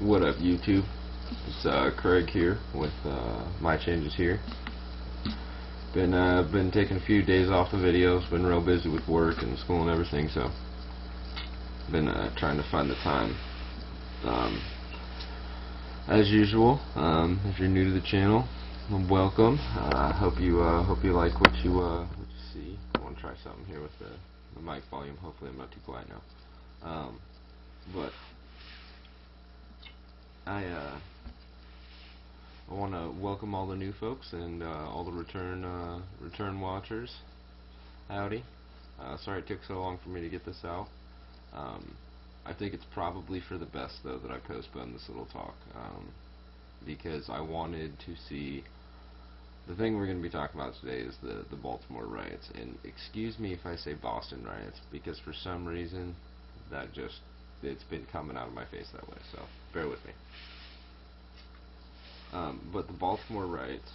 What up, YouTube? It's Craig here with my changes here. Been taking a few days off the videos. Been real busy with work and school and everything, so been trying to find the time. As usual, if you're new to the channel, welcome. Hope you like what you see. I want to try something here with the mic volume. Hopefully, I'm not too quiet now. But I want to welcome all the new folks and all the return watchers. Howdy. Sorry it took so long for me to get this out. I think it's probably for the best, though, that I postponed this little talk, because I wanted to see. The thing we're going to be talking about today is the Baltimore riots, and excuse me if I say Boston riots, because for some reason it's been coming out of my face that way, so bear with me. But the Baltimore riots,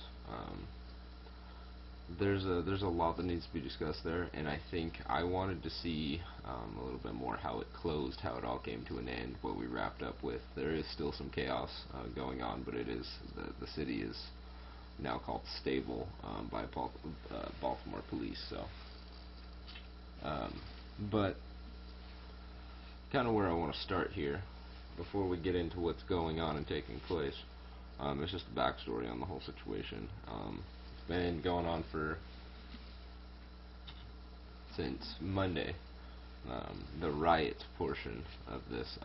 there's a lot that needs to be discussed there, and I think I wanted to see a little bit more how it closed, how it all came to an end, what we wrapped up with. There is still some chaos going on, but it is the city is now called stable by Baltimore police. So, but kind of where I want to start here before we get into what's going on and taking place. It's just a backstory on the whole situation. It's been going on since Monday. The riot portion of this.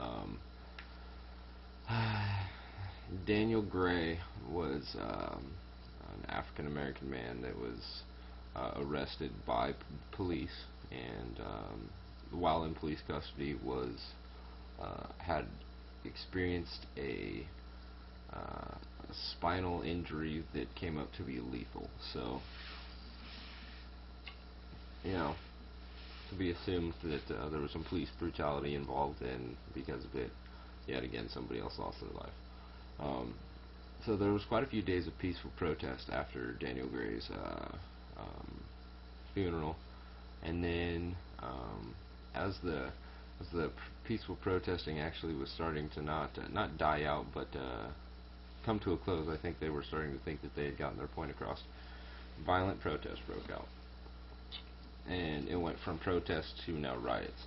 Daniel Gray was an African American man that was arrested by police, and while in police custody had experienced a spinal injury that came up to be lethal. So, to be assumed that there was some police brutality involved, and because of it, yet again, somebody else lost their life. So there was quite a few days of peaceful protest after Daniel Gray's funeral, and then as the peaceful protesting actually was starting to not die out, but come to a close, I think they were starting to think that they had gotten their point across. Violent protest broke out, and it went from protest to now riots.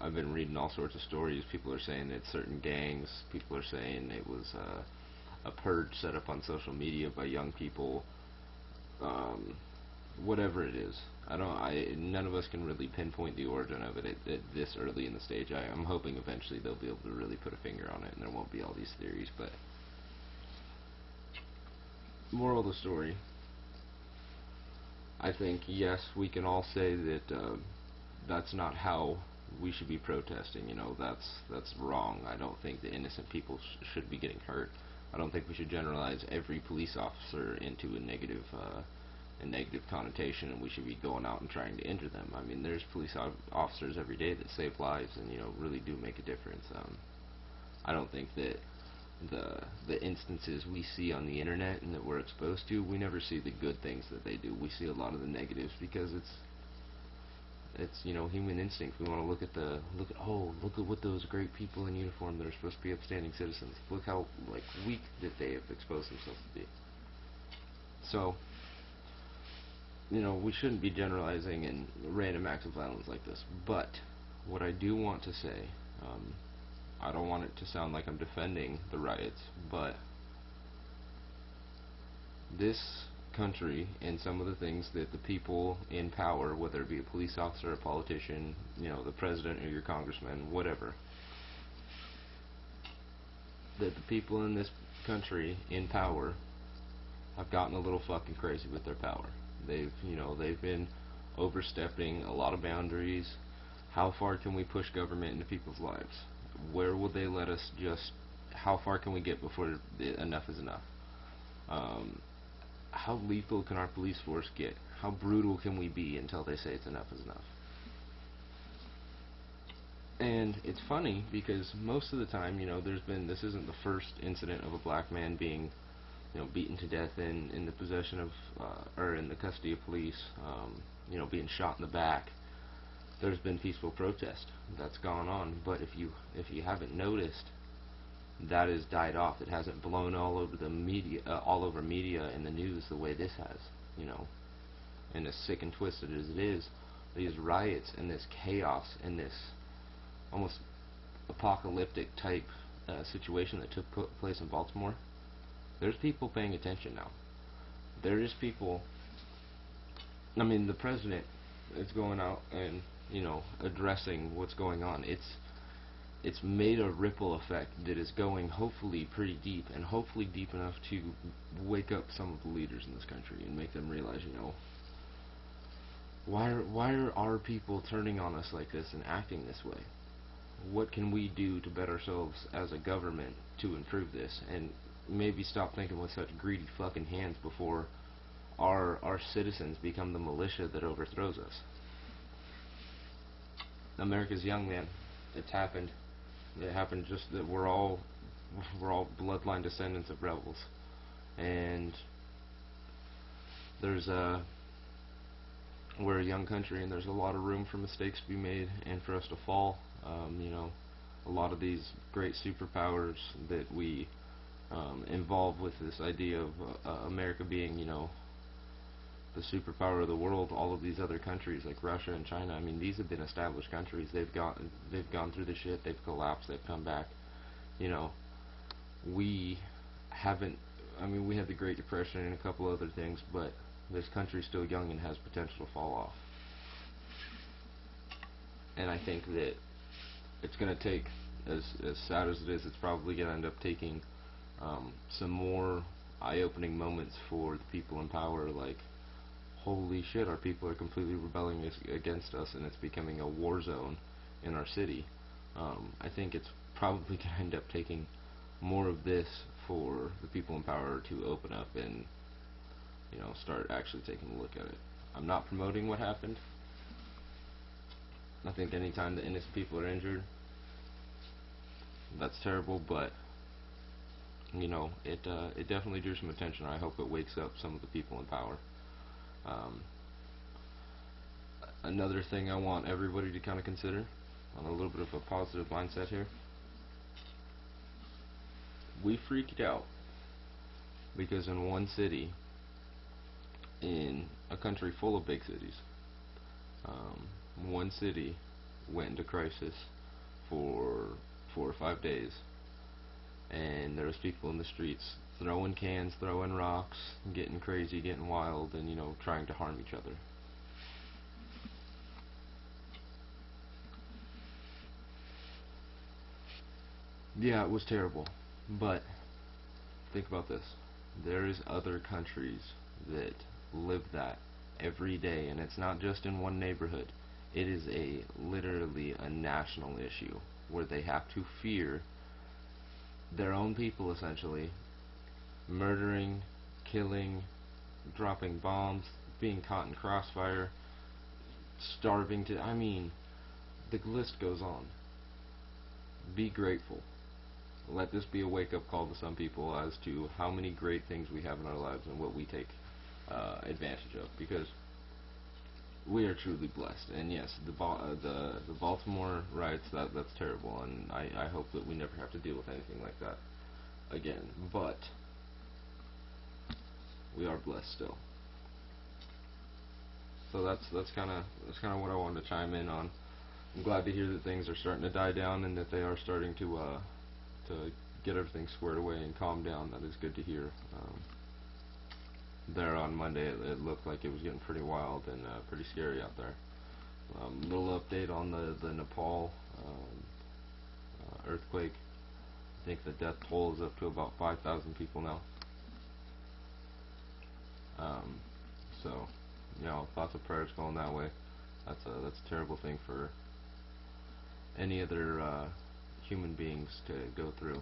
I've been reading all sorts of stories. People are saying it's certain gangs. People are saying it was a purge set up on social media by young people. Whatever it is, none of us can really pinpoint the origin of it at this early in the stage. I'm hoping eventually they'll be able to really put a finger on it, and there won't be all these theories. But moral of the story, I think, yes, we can all say that that's not how we should be protesting. That's wrong. I don't think that innocent people should be getting hurt. I don't think we should generalize every police officer into a negative connotation, and we should be going out and trying to injure them. I mean, there's police officers every day that save lives and really do make a difference. I don't think that the instances we see on the internet and that we're exposed to, we never see the good things that they do. We see a lot of the negatives because it's human instinct. We want to look at what those great people in uniform that are supposed to be upstanding citizens. Look how weak that they have exposed themselves to be. So, we shouldn't be generalizing in random acts of violence like this. But what I do want to say, I don't want it to sound like I'm defending the riots, but this country and some of the things that the people in power, whether it be a police officer, a politician, the president or your congressman, whatever, that the people in this country in power have gotten a little fucking crazy with their power. They've been overstepping a lot of boundaries. How far can we push government into people's lives? Where will they let us how far can we get before enough is enough? How lethal can our police force get? How brutal can we be until they say it's enough is enough? And it's funny because most of the time, this isn't the first incident of a black man being beaten to death in the possession of or in the custody of police, being shot in the back. There's been peaceful protest that's gone on, but if you haven't noticed, that has died off. It hasn't blown all over the media, all over media and the news the way this has, you know. And as sick and twisted as it is, these riots and this chaos and this almost apocalyptic type situation that took place in Baltimore, there's people paying attention now. There is people. I mean, the president is going out and, you know, addressing what's going on. It's made a ripple effect that is going hopefully pretty deep, and hopefully deep enough to wake up some of the leaders in this country and make them realize, you know, why are our people turning on us like this and acting this way? What can we do to better ourselves as a government to improve this, and maybe stop thinking with such greedy fucking hands before our citizens become the militia that overthrows us. America's young, man. It's happened. It happened. Just that we're all bloodline descendants of rebels, and we're a young country, and there's a lot of room for mistakes to be made and for us to fall. You know, a lot of these great superpowers that we involve with this idea of America being, you know, the superpower of the world. All of these other countries like Russia and China, I mean, these have been established countries. They've gone through the shit. They've collapsed. They've come back. You know, we haven't. I mean, we had the Great Depression and a couple other things, but this country's still young and has potential to fall off. And I think that it's going to take, as sad as it is, it's probably going to end up taking some more eye-opening moments for the people in power, like, holy shit, our people are completely rebelling against us, and it's becoming a war zone in our city. I think it's probably going to end up taking more of this for the people in power to open up and, you know, start actually taking a look at it. I'm not promoting what happened. I think anytime the innocent people are injured, that's terrible, but, you know, it definitely drew some attention. I hope it wakes up some of the people in power. Another thing I want everybody to kind of consider, on a little bit of a positive mindset here, we freaked out because in one city, in a country full of big cities, one city went into crisis for 4 or 5 days, and there was people in the streets throwing cans, throwing rocks, getting crazy, getting wild, and, you know, trying to harm each other. Yeah, it was terrible, but think about this. There is other countries that live that every day, and it's not just in one neighborhood. It is literally a national issue where they have to fear their own people, essentially, murdering, killing, dropping bombs, being caught in crossfire, starving to, I mean, the list goes on. Be grateful. Let this be a wake-up call to some people as to how many great things we have in our lives and what we take advantage of, because we are truly blessed. And yes, the Baltimore riots, that's terrible, and I hope that we never have to deal with anything like that again. But we are blessed still. So that's kind of what I wanted to chime in on. I'm glad to hear that things are starting to die down and that they are starting to get everything squared away and calm down. That is good to hear. There on Monday, it looked like it was getting pretty wild and pretty scary out there. Little update on the Nepal earthquake. I think the death toll is up to about 5,000 people now. So, you know, thoughts and prayers going that way. That's a terrible thing for any other human beings to go through.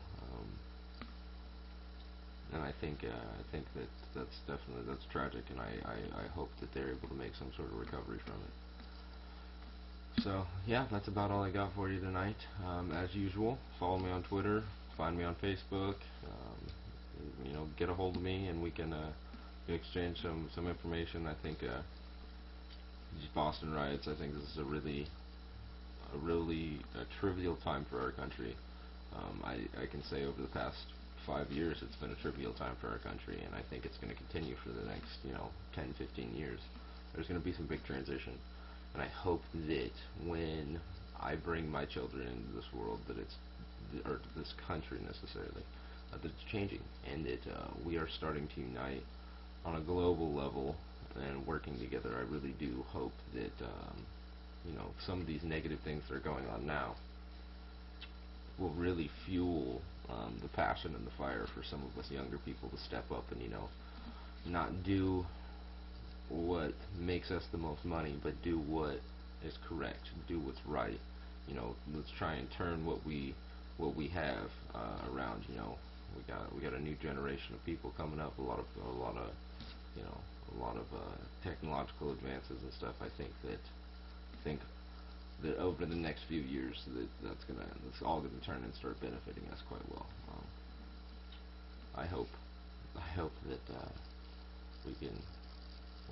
And I think that's definitely tragic, and I hope that they're able to make some sort of recovery from it. So yeah, that's about all I got for you tonight. As usual, follow me on Twitter, find me on Facebook. You know, get a hold of me, and we can exchange some information. I think these Boston riots, I think this is a really trivial time for our country. I can say over the past 5 years it's been a trivial time for our country, and I think it's going to continue for the next 10, 15 years. There's going to be some big transition, and I hope that when I bring my children into this world, that it's or this country necessarily, that it's changing, and that we are starting to unite on a global level and working together. I really do hope that some of these negative things that are going on now will really fuel the passion and the fire for some of us younger people to step up and not do what makes us the most money, but do what is correct, do what's right. Let's try and turn what we have around. We got a new generation of people coming up, a lot of technological advances and stuff. I think that over the next few years that's all gonna turn and start benefiting us quite well. I hope that we can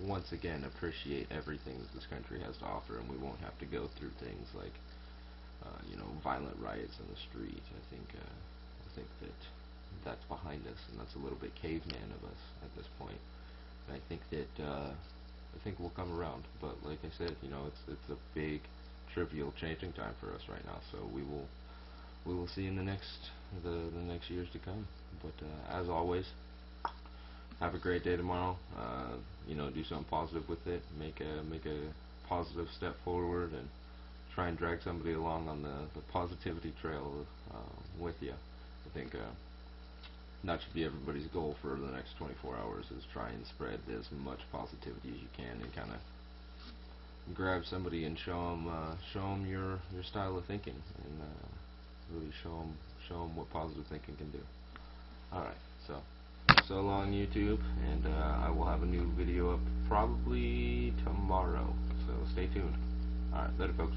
once again appreciate everything that this country has to offer, and we won't have to go through things like violent riots in the street. I think that that's behind us, and that's a little bit caveman of us at this point. And I think we'll come around. But like I said, it's a big, trivial, changing time for us right now. So we will see in the next years to come. But as always, have a great day tomorrow. Do something positive with it. Make a positive step forward, and try and drag somebody along on the positivity trail with you. I think that should be everybody's goal for the next 24 hours, is try and spread as much positivity as you can, and kind of grab somebody and show them your style of thinking, and really show them what positive thinking can do. Alright, so long YouTube, and I will have a new video up probably tomorrow, so stay tuned. Alright, later folks.